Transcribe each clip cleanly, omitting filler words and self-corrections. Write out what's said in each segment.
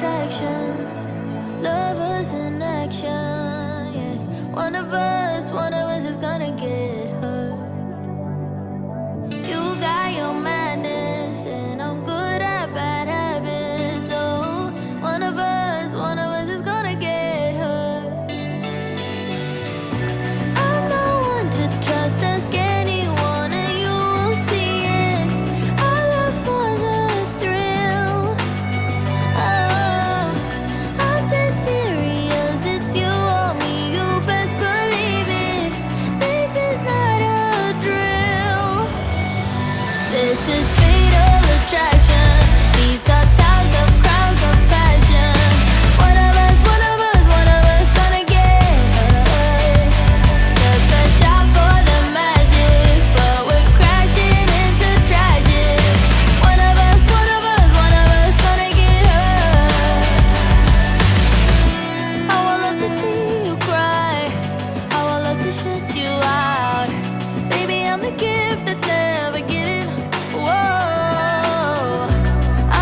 attraction, lovers in action, yeah. One of us is gonna get hurt. You got your madness, and I'm good at bad habits. Oh, one of us is gonna get hurt. I'm not one to trust, ask anyone, and you will see it. I live for the thrill. Oh, I'm dead serious, it's you or me, you best believe it. This is not a drill. This is fatal attraction. These are times of crowds of passion. One of us gonna get hurt. Took a shot for the magic, but we're crashing into tragic. One of us gonna get hurt. How I love to see you cry, how I love to shut you out. Baby, I'm the gift that's never given. Whoa,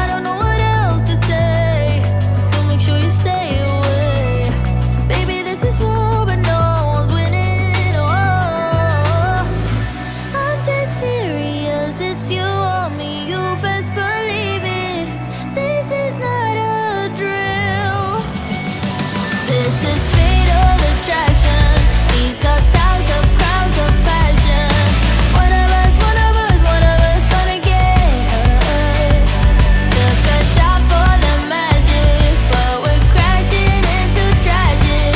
I don't know what else to say to make sure you stay away. Baby, this is war, but no one's winning. Whoa, I'm dead serious, it's you or me, you best believe it. This is not a drill. This is fatal attraction. These are times of crowds of passion. One of us gonna get hurt. Took a shot for the magic, but we're crashing into tragic.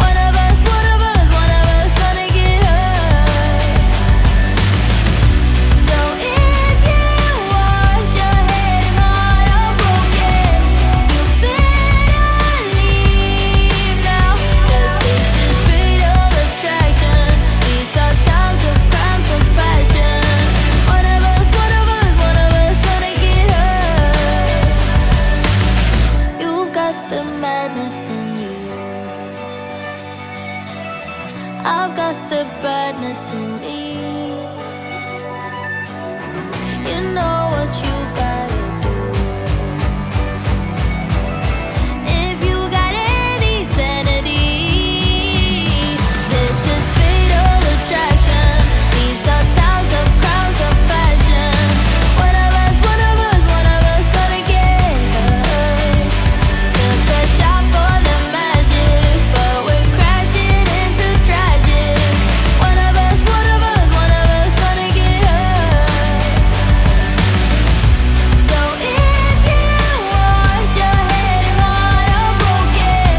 One of us gonna get hurt. So if you want your head and heart unbroken, you better leave now, 'cause this is fatal attraction. These are times of crimes of passion. One of us gonna get hurt. You've got the madness in you, I've got the badness in me. You know what you gotta do. If you got any sanity, this is fatal attraction. These are times of crowds of passion. One of us gonna get hurt. Took a shot for the magic, but we're crashing into tragic. One of us gonna get hurt. So if you want your head and heart unbroken,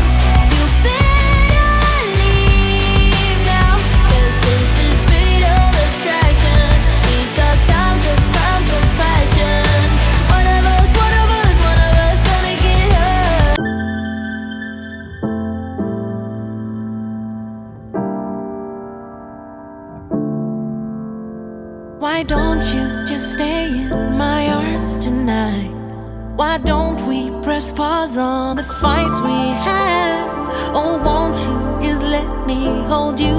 you better leave now, 'cause this is fatal attraction. These are times of crimes of passion. One of us gonna get hurt. Why don't you just stay in my arms tonight? Why don't we press pause on the fights we had? Oh, won't you just let me hold you